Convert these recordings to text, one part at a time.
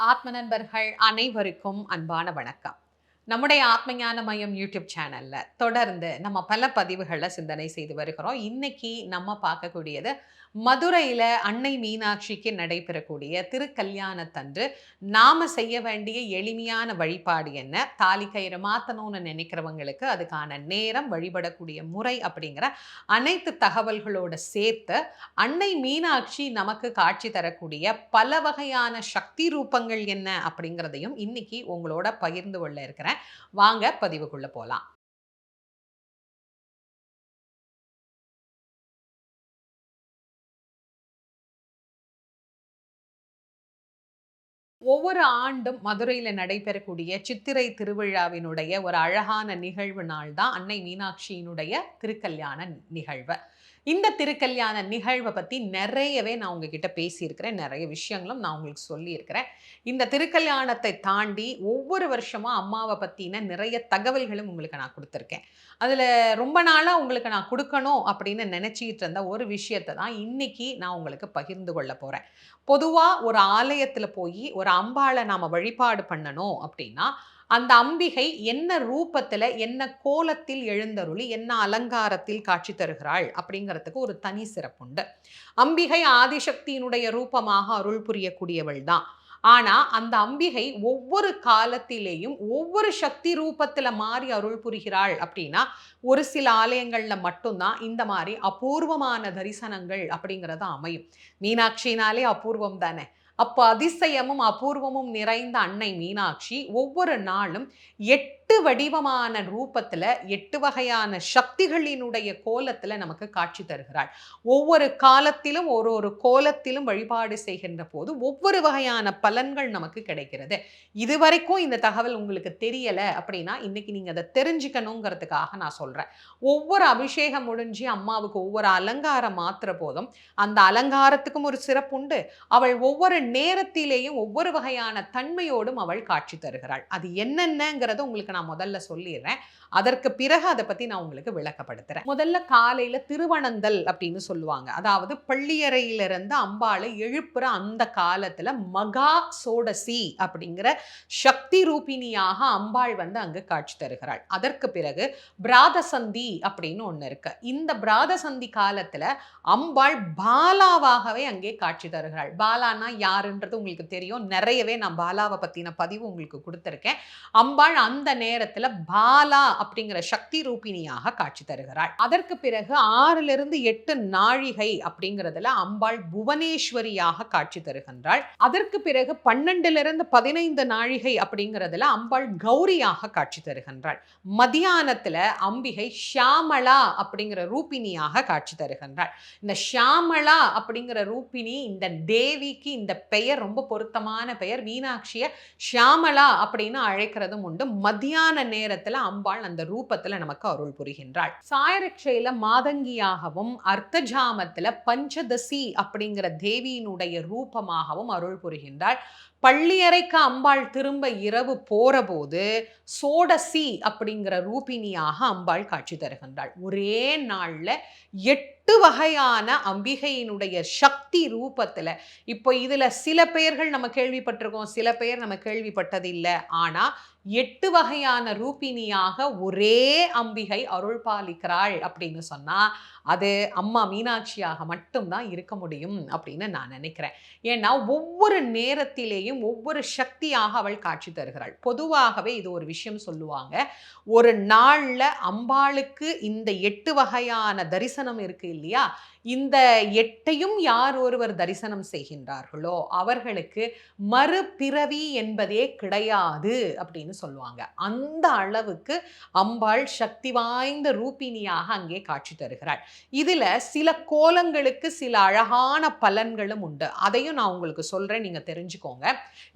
ஆத்ம நண்பர்கள் அனைவருக்கும் அன்பான வணக்கம். நம்முடைய ஆத்மஞான மையம் யூடியூப் சேனல்ல தொடர்ந்து நம்ம பல பதிவுகளை சிந்தனை செய்து வருகிறோம். இன்னைக்கு நம்ம பார்க்கக்கூடியது மதுரையில அன்னை மீனாட்சிக்கு நடைபெறக்கூடிய திருக்கல்யாணத்தன்று நாம செய்ய வேண்டிய எளிமையான வழிபாடு என்ன, தாலி கயிறு மாத்தணும்னு நினைக்கிறவங்களுக்கு அதுக்கான நேரம், வழிபடக்கூடிய முறை அப்படிங்கிற அனைத்து தகவல்களோட சேர்த்து அன்னை மீனாட்சி நமக்கு காட்சி தரக்கூடிய பல வகையான சக்தி ரூபங்கள் என்ன அப்படிங்கிறதையும் இன்னைக்கு உங்களோட பகிர்ந்து கொள்ள இருக்கிறேன். வாங்க பதிவுக்குள்ள போலாம். ஒவ்வொரு ஆண்டும் மதுரையில நடைபெறக்கூடிய சித்திரை திருவிழாவினுடைய ஒரு அழகான நிகழ்வு நாள் தான் அன்னை மீனாட்சியினுடைய திருக்கல்யாண நிகழ்வு. இந்த திருக்கல்யாண நிகழ்வை பத்தி நிறையவே நான் உங்ககிட்ட பேசியிருக்கிறேன். நிறைய விஷயங்களும் நான் உங்களுக்கு சொல்லியிருக்கிறேன். இந்த திருக்கல்யாணத்தை தாண்டி ஒவ்வொரு வருஷமும் அம்மாவை பத்தின நிறைய தகவல்களும் உங்களுக்கு நான் கொடுத்துருக்கேன். அதுல ரொம்ப நாளா உங்களுக்கு நான் கொடுக்கணும் அப்படின்னு நினைச்சிட்டு இருந்த ஒரு விஷயத்தை தான் இன்னைக்கு நான் உங்களுக்கு பகிர்ந்து கொள்ள போறேன். பொதுவா ஒரு ஆலயத்துல போய் ஒரு அம்பாளை நாம வழிபாடு பண்ணணும் அப்படின்னா, அந்த அம்பிகை என்ன ரூபத்துல, என்ன கோலத்தில் எழுந்தருளி, என்ன அலங்காரத்தில் காட்சி தருகிறாள் அப்படிங்கிறதுக்கு ஒரு தனி சிறப்புண்டு. அம்பிகை ஆதிசக்தியினுடைய ரூபமாக அருள் புரியக்கூடியவள் தான். ஆனா அந்த அம்பிகை ஒவ்வொரு காலத்திலேயும் ஒவ்வொரு சக்தி ரூபத்துல மாறி அருள் புரிகிறாள் அப்படின்னா, ஒரு சில ஆலயங்கள்ல மட்டும்தான் இந்த மாதிரி அபூர்வமான தரிசனங்கள் அப்படிங்கிறது அமையும். மீனாட்சினாலே அபூர்வம் தானே. அப்போ அதிசயமும் அபூர்வமும் நிறைந்த அன்னை மீனாட்சி ஒவ்வொரு நாளும் 8 வடிவமான ரூபத்துல 8 வகையான சக்திகளினுடைய கோலத்துல நமக்கு காட்சி தருகிறாள். ஒவ்வொரு காலத்திலும் ஒரு ஒரு கோலத்திலும் வழிபாடு செய்கின்ற போது ஒவ்வொரு வகையான பலன்கள் நமக்கு கிடைக்கிறது. இதுவரைக்கும் இந்த தகவல் உங்களுக்கு தெரியல அப்படின்னா இன்னைக்கு நீங்க அதை தெரிஞ்சுக்கணுங்கிறதுக்காக நான் சொல்றேன். ஒவ்வொரு அபிஷேகம் முடிஞ்சு அம்மாவுக்கு ஒவ்வொரு அலங்காரம் மாத்திர போதும் அந்த அலங்காரத்துக்கும் ஒரு சிறப்புண்டு. அவள் ஒவ்வொரு நேரத்திலேயும் ஒவ்வொரு வகையான தன்மையோடும் அவள் காட்சி தருகிறாள். அது என்னென்னங்கிறத உங்களுக்கு நான் முதல்ல சொல்லிடுறேன். அதற்கு பிறகு அதை பத்தி நான் உங்களுக்கு விளக்கப்படுத்துறேன். முதல்ல காலையில திருவனந்தல் அப்படின்னு சொல்லுவாங்க. அதாவது பள்ளியறையிலிருந்து அம்பாளை எழுப்புற அந்த காலத்துல மகா சோடசி அப்படிங்கிற சக்தி ரூபிணியாக அம்பாள் வந்து அங்கு காட்சி தருகிறாள். அதற்கு பிறகு பிராதசந்தி அப்படின்னு ஒண்ணு இருக்கு. இந்த பிராதசந்தி காலத்துல அம்பாள் பாலாவாகவே அங்கே காட்சி தருகிறாள். பாலானா யாருன்றது உங்களுக்கு தெரியும். நிறையவே நான் பாலாவை பத்தின பதிவு உங்களுக்கு கொடுத்திருக்கேன். அம்பாள் அந்த நேரத்துல பாலா அப்படிங்கிற சக்தி ரூபிணியாக காட்சி தருகிறாள். அதற்கு பிறகு 6லிருந்து 8 நாழிகை அப்படிங்கிறதுல அம்பாள் புவனேஸ்வரியாக காட்சி தருகின்றாள். அதற்கு பிறகு 12லிருந்து 15 நாழிகை அப்படிங்கிறதுல அம்பாள் கௌரியாக காட்சி தருகின்றாள். மதியானத்துல அம்பிகை ஷியாமளா அப்படிங்கிற ரூபிணியாக காட்சி தருகின்றாள். இந்த ஷியாமளா அப்படிங்கிற ரூபிணி, இந்த தேவிக்கு இந்த பெயர் ரொம்ப பொருத்தமான பெயர். மீனாட்சிய ஷியாமளா அப்படின்னு அழைக்கிறதும் உண்டு. மத்தியான நேரத்துல அம்பாள் அந்த ரூபத்துல நமக்கு அருள் புரிகின்றாள். சாயரட்சையில மாதங்கியாகவும் அர்த்தஜாமத்துல பஞ்சதசி அப்படிங்கிற தேவியினுடைய ரூபமாகவும் அருள் புரிகின்றாள். பள்ளியறைக்கு அம்பாள் திரும்ப இரவு போறபோது சோடசி அப்படிங்கிற ரூபிணியாக அம்பாள் காட்சி தருகின்றாள். ஒரே நாள்ல 8 வகையான அம்பிகையினுடைய சக்தி ரூபத்துல. இப்போ இதுல சில பெயர்கள் நம்ம கேள்விப்பட்டிருக்கோம், சில பெயர் நம்ம கேள்விப்பட்டது இல்லை. ஆனா 8 வகையான ரூபிணியாக ஒரே அம்பிகை அருள் பாலிக்கிறாள் அப்படின்னு சொன்னா அது அம்மா மீனாட்சியாக மட்டும்தான் இருக்க முடியும் அப்படின்னு நான் நினைக்கிறேன். ஏன்னா ஒவ்வொரு நேரத்திலேயும் ஒவ்வொரு சக்தியாக அவள் காட்சி தருகிறாள். பொதுவாகவே இது ஒரு விஷயம் சொல்லுவாங்க. ஒரு நாள்ல அம்பாளுக்கு இந்த 8 வகையான தரிசனம் இருக்கு இல்லையா, இந்த 8யும் யார் ஒருவர் தரிசனம் செய்கின்றார்களோ அவர்களுக்கு மறுபிறவி என்பதே கிடையாது அப்படின்னு சொல்லுவாங்க. அந்த அளவுக்கு அம்பாள் சக்தி வாய்ந்த ரூபிணியாக அங்கே காட்சி தருகிறாள். இதுல சில கோலங்களுக்கு சில அழகான பலன்களும் உண்டு. அதையும் நான் உங்களுக்கு சொல்றேன், நீங்க தெரிஞ்சுக்கோங்க.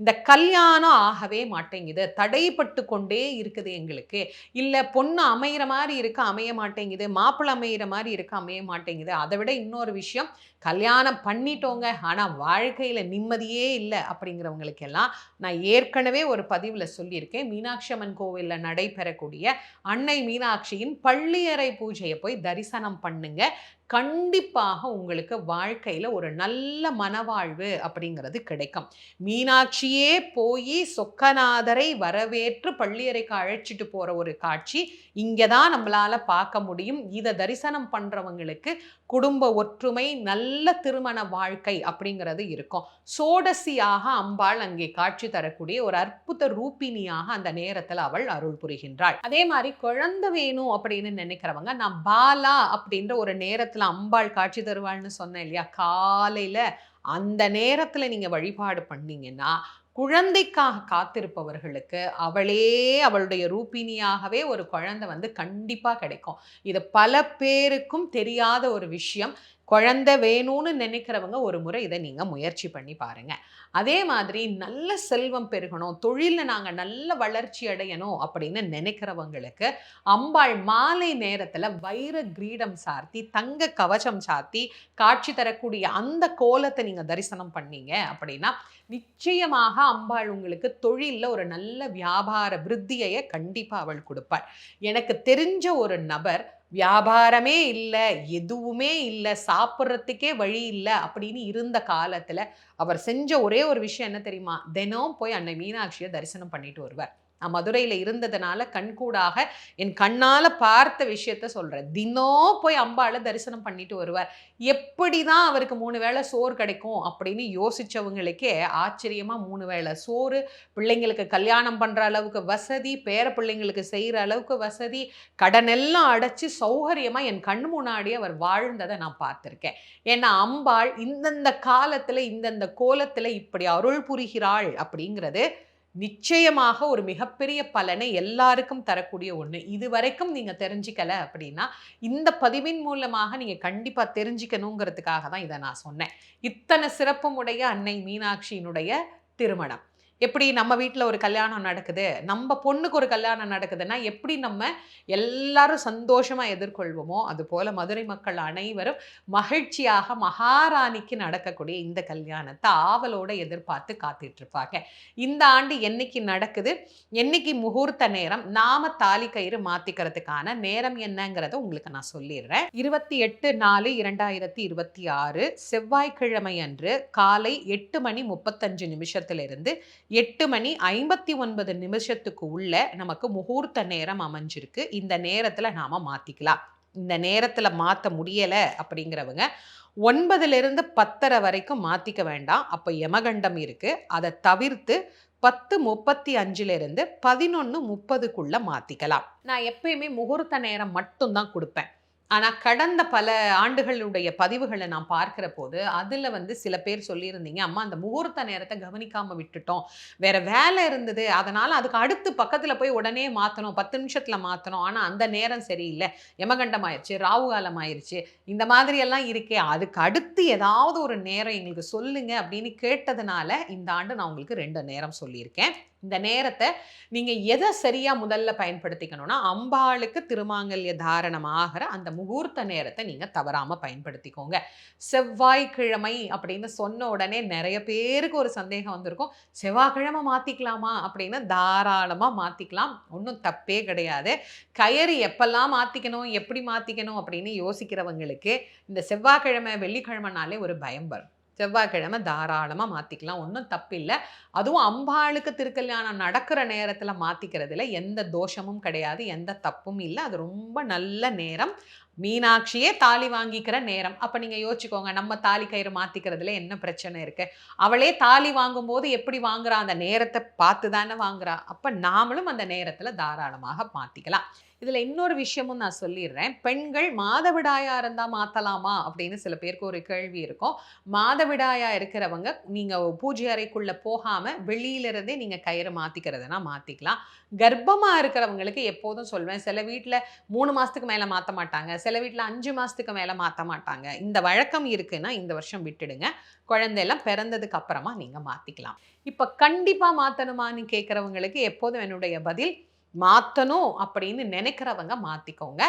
இந்த கல்யாணம் ஆகவே மாட்டேங்குது, தடைப்பட்டு கொண்டே இருக்குது எங்களுக்கு, இல்ல பொண்ணு அமையிற மாதிரி இருக்கு அமைய மாட்டேங்குது, மாப்பிள்ளை அமையிற மாதிரி இருக்கு அமைய மாட்டேங்குது, அதை விட இன்னொரு விஷயம், கல்யாணம் பண்ணிட்டோங்க ஆனா வாழ்க்கையில நிம்மதியே இல்லை அப்படிங்கிறவங்களுக்கு எல்லாம் நான் ஏற்கனவே ஒரு பதிவுல சொல்லியிருக்கேன். மீனாட்சி அம்மன் கோவில்ல நடைபெறக்கூடிய அன்னை மீனாட்சியின் பள்ளியறை பூஜையை போய் தரிசனம் பண்ணுங்க. கண்டிப்பாக உங்களுக்கு வாழ்க்கையில ஒரு நல்ல மனவாழ்வு அப்படிங்கிறது கிடைக்கும். மீனாட்சியே போயி சொக்கநாதரை வரவேற்று பள்ளியறைக்கு அழைச்சிட்டு போற ஒரு காட்சி இங்க தான் நம்மளால பார்க்க முடியும். இத தரிசனம் பண்றவங்களுக்கு குடும்ப ஒற்றுமை, நல்ல திருமண வாழ்க்கை அப்படிங்கிறது இருக்கும். சோடசியாக அம்பாள் அங்கே காட்சி தரக்கூடிய ஒரு அற்புத ரூபிணியாக அந்த நேரத்துல அவள் அருள் புரிகின்றாள். அதே மாரி குழந்தை வேணும் அப்படின்னு நினைக்கிறவங்க, நான் பாலா அப்படின்ற ஒரு நேரத்துல அம்பாள் காட்சி தருவாள்ன்னு சொன்னேன் இல்லையா? காலையில அந்த நேரத்துல நீங்க வழிபாடு பண்ணீங்கன்னா, குழந்தைக்காக காத்திருப்பவர்களுக்கு அவளே அவளுடைய ரூபிணியாகவே ஒரு குழந்தை வந்து கண்டிப்பா கிடைக்கும். இது பல பேருக்கும் தெரியாத ஒரு விஷயம். குழந்தை வேணும்னு நினைக்கிறவங்க ஒரு முறை இதை நீங்க முயற்சி பண்ணி பாருங்க. அதே மாதிரி நல்ல செல்வம் பெருகணும், தொழில்ல நாங்க நல்ல வளர்ச்சி அடையணும் அப்படின்னு நினைக்கிறவங்களுக்கு அம்பாள் மாலை நேரத்துல வைர கிரீடம் சார்த்தி, தங்க கவசம் சாத்தி காட்சி தரக்கூடிய அந்த கோலத்தை நீங்க தரிசனம் பண்ணீங்க அப்படின்னா, நிச்சயமாக அம்பாள் உங்களுக்கு தொழில்ல ஒரு நல்ல வியாபார விருத்தியை கண்டிப்பா அவள் கொடுப்பாள். எனக்கு தெரிஞ்ச ஒரு நபர் வியாபாரமே இல்ல, எதுவுமே இல்ல, சாப்பிடுறதுக்கே வழி இல்ல அப்படின்னு இருந்த காலத்துல, அவர் செஞ்ச ஒரே ஒரு விஷயம் என்ன தெரியுமா? தினம் போய் அன்னை மீனாட்சிய தரிசனம் பண்ணிட்டு வருவார். நான் மதுரையில இருந்ததுனால கண்கூடாக என் கண்ணால பார்த்த விஷயத்த சொல்றேன். தினம் போய் அம்பாள தரிசனம் பண்ணிட்டு வருவார். எப்படிதான் அவருக்கு 3 வேளை சோறு கிடைக்கும் அப்படின்னு யோசிச்சவங்களுக்கே ஆச்சரியமா 3 வேளை சோறு, பிள்ளைங்களுக்கு கல்யாணம் பண்ற அளவுக்கு வசதி, பேர பிள்ளைங்களுக்கு செய்ற அளவுக்கு வசதி, கடனெல்லாம் அடைச்சு சௌகரியமா என் கண் முன்னாடியே அவர் வாழ்ந்ததை நான் பார்த்திருக்கேன். ஏன்னா அம்பாள் இந்தந்த காலத்துல, இந்தந்த கோலத்துல இப்படி அருள் புரிகிறாள் அப்படிங்கிறது நிச்சயமாக ஒரு மிகப்பெரிய பலனை எல்லாருக்கும் தரக்கூடிய ஒண்ணு. இதுவரைக்கும் நீங்க தெரிஞ்சுக்கல அப்படின்னா, இந்த பதிவின் மூலமாக நீங்க கண்டிப்பா தெரிஞ்சுக்கணுங்கிறதுக்காக தான் இத நான் சொன்னேன். இத்தனை சிறப்பும் உடைய அன்னை மீனாட்சியினுடைய திருமணம். எப்படி நம்ம வீட்ல ஒரு கல்யாணம் நடக்குது, நம்ம பொண்ணுக்கு ஒரு கல்யாணம் நடக்குதுன்னா, எப்படி நம்ம எல்லாரும் சந்தோஷமா எதிர்கொள்வோமோ, அதுபோல மதுரை மக்கள் அனைவரும் மகிழ்ச்சியாக மகாராணிக்கு நடக்கக்கூடிய இந்த கல்யாணத்த ஆவலோட எதிர்பார்த்து காத்துட்டு இருப்பாங்க. இந்த ஆண்டு என்னைக்கு நடக்குது? என்னைக்கு முகூர்த்த நேரம்? நாம தாலி கயிறு மாத்திக்கிறதுக்கான நேரம் என்னங்கிறத உங்களுக்கு நான் சொல்லிடுறேன். 28/4/2026 செவ்வாய்க்கிழமை அன்று காலை 8:35 8:59 உள்ள நமக்கு முகூர்த்த நேரம் அமைஞ்சிருக்கு. இந்த நேரத்துல நாம மாத்திக்கலாம். இந்த நேரத்துல மாத்த முடியல அப்படிங்கிறவங்க 9லிருந்து 10:30 வரைக்கும் மாத்திக்க வேண்டாம். அப்ப யமகண்டம் இருக்கு. அதை தவிர்த்து 10:35லிருந்து 11:30க்குள்ள மாத்திக்கலாம். நான் எப்பயுமே முகூர்த்த நேரம் மட்டும் தான் கொடுப்பேன். ஆனா கடந்த பல ஆண்டுகளுடைய பதிவுகள நான் பார்க்கிற போது, அதுல வந்து சில பேர் சொல்லியிருந்தீங்க, "அம்மா அந்த முகூர்த்த நேரத்த கவனிக்காம விட்டுட்டோம். வேற வேலை இருந்தது. அதனால அதுக்கு அடுத்து பக்கத்துல போய் உடனே மாத்தணும். 10 நிமிஷத்துல மாத்தணும். ஆனா அந்த நேரம் சரியில்ல. யமகண்டம் ஆயிருச்சு, ராகு காலம் ஆயிருச்சு. இந்த மாதிரி எல்லாம் இருக்கே. அதுக்கு அடுத்து ஏதாவது ஒரு நேரம் எங்களுக்கு சொல்லுங்க." அப்படின்னு கேட்டதுனால, இந்த ஆண்டு நான் உங்களுக்கு 2 நேரம் சொல்லியிருக்கேன். இந்த நேரத்த நீங்க எத சரியா முதல்ல பயன்படுத்திக்கணும்னா, அம்பாளுக்கு திருமாங்கல்ய தாரணம் ஆகிற அந்த முகூர்த்த நேரத்த நீங்க தவறாம பயன்படுத்திக்கோங்க. செவ்வாய்க்கிழமை அப்படின்னு சொன்ன உடனே நெறைய பேருக்கு ஒரு சந்தேகம் வந்திருக்கும். செவ்வாய்க்கிழமை மாத்திக்கலாமா? அப்படின்னு தாராளமா மாத்திக்கலாம். ஒண்ணும் தப்பே கிடையாது. கயறு எப்பல்லாம் மாத்திக்கணும், எப்படி மாத்திக்கணும் அப்படின்னு யோசிக்கிறவங்களுக்கு, இந்த செவ்வாய்க்கிழமை, வெள்ளிக்கிழமைனாலே ஒரு பயம் வரும். செவ்வாய்க்கிழமை தாராளமா மாத்திக்கலாம். ஒண்ணும் தப்பில்ல. அதுவும் அம்பாளுக்கு திருக்கல்யாணம் நடக்கிற நேரத்துல மாத்திக்கிறதுல எந்த தோஷமும் கிடையாது. எந்த தப்பும் இல்ல. அது ரொம்ப நல்ல நேரம். மீனாட்சியே தாலி வாங்கிக்கிற நேரம். அப்ப நீங்க யோசிச்சுக்கோங்க, நம்ம தாலி கயிறு மாத்திக்கிறதுல என்ன பிரச்சனை இருக்கு? அவளே தாலி வாங்கும்போது எப்படி வாங்குறா? அந்த நேரத்த பார்த்து தானே வாங்குறா. அப்ப நாமளும் அந்த நேரத்துல தாராளமாக மாத்திக்கலாம். இதுல இன்னொரு விஷயமும் நான் சொல்லிடுறேன். பெண்கள் மாதவிடாயா இருந்தா மாத்தலாமா? அப்படின்னு சில பேருக்கு ஒரு கேள்வி இருக்கும். மாதவிடாயா இருக்கிறவங்க, நீங்க பூஜை அறைக்குள்ள போகாம வெளியில இருந்தே நீங்க கயிறு மாத்திக்கிறதுனா மாத்திக்கலாம். கர்ப்பமா இருக்கிறவங்களுக்கு எப்போதும் சொல்வேன், சில வீட்ல 3 மாசத்துக்கு மேல மாத்த மாட்டாங்க. சில வீட்ல 5 மாசத்துக்கு மேல மாத்த மாட்டாங்க. இந்த வழக்கம் இருக்குன்னா, இந்த வருஷம் விட்டுடுங்க. குழந்தைலாம் பிறந்ததுக்கு அப்புறமா நீங்க மாத்திக்கலாம். இப்ப கண்டிப்பா மாத்தணுமான்னு கேட்கிறவங்களுக்கு எப்போதும் என்னுடைய பதில், மாத்தணும் அப்படின்னு நினைக்கிறவங்க மாத்திக்கோங்க.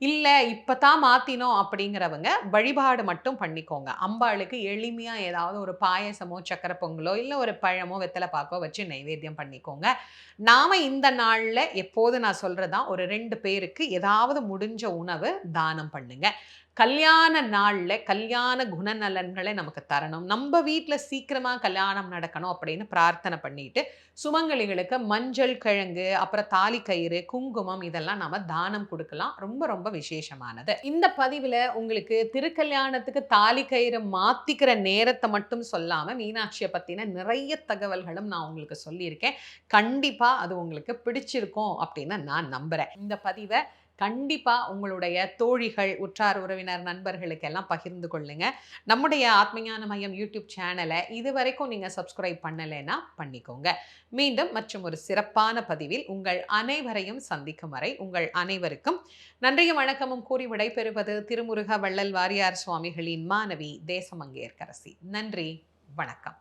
இல்ல இப்பதான் மாத்தினோம் அப்படிங்கிறவங்க வழிபாடு மட்டும் பண்ணிக்கோங்க. அம்பாளுக்கு எளிமையா ஏதாவது ஒரு பாயாசமோ, சர்க்கரை பொங்கலோ, இல்ல ஒரு பழமோ, வெத்தல பாக்கோ வச்சு நைவேத்தியம் பண்ணிக்கோங்க. நாம இந்த நாள்ல எப்போதும் நான் சொல்றது தான், ஒரு 2 பேருக்கு ஏதாவது முடிஞ்ச உணவு தானம் பண்ணுங்க. கல்யாண நாள்ல கல்யாண குணநலன்களை நமக்கு தரணும். நம்ம வீட்ல சீக்கிரமா கல்யாணம் நடக்கணும் அப்படின்னு பிரார்த்தனை பண்ணிட்டு, சுமங்கலிகளுக்கு மஞ்சள் கிழங்கு, அப்புறம் தாலி கயிறு, குங்குமம் இதெல்லாம் நாம தானம் குடுக்கலாம். ரொம்ப ரொம்ப விசேஷமானது. இந்த பதிவுல உங்களுக்கு திருக்கல்யாணத்துக்கு தாலி கயிறு மாத்திக்கிற நேரத்த மட்டும் சொல்லாம, மீனாட்சிய பத்தின நிறைய தகவல்களும் நான் உங்களுக்கு சொல்லியிருக்கேன். கண்டிப்பா அது உங்களுக்கு பிடிச்சிருக்கும் அப்படின்னு நான் நம்புறேன். இந்த பதிவ கண்டிப்பா உங்களுடைய தோழிகள், உற்றார் உறவினர், நண்பர்களுக்கெல்லாம் பகிர்ந்து கொள்ளுங்க. நம்முடைய ஆத்மஞான மையம் யூடியூப் சேனல இதுவரைக்கும் நீங்க சப்ஸ்கிரைப் பண்ணலைன்னா பண்ணிக்கோங்க. மீண்டும் மற்றும் ஒரு சிறப்பான பதிவில் உங்கள் அனைவரையும் சந்திக்கும் வரை உங்கள் அனைவருக்கும் நன்றியும் வணக்கமும் கூறி விடைபெறுவது திருமுருக வள்ளல் வாரியார் சுவாமிகளின் மாணவி தேசமங்கையர்க்கரசி. நன்றி, வணக்கம்.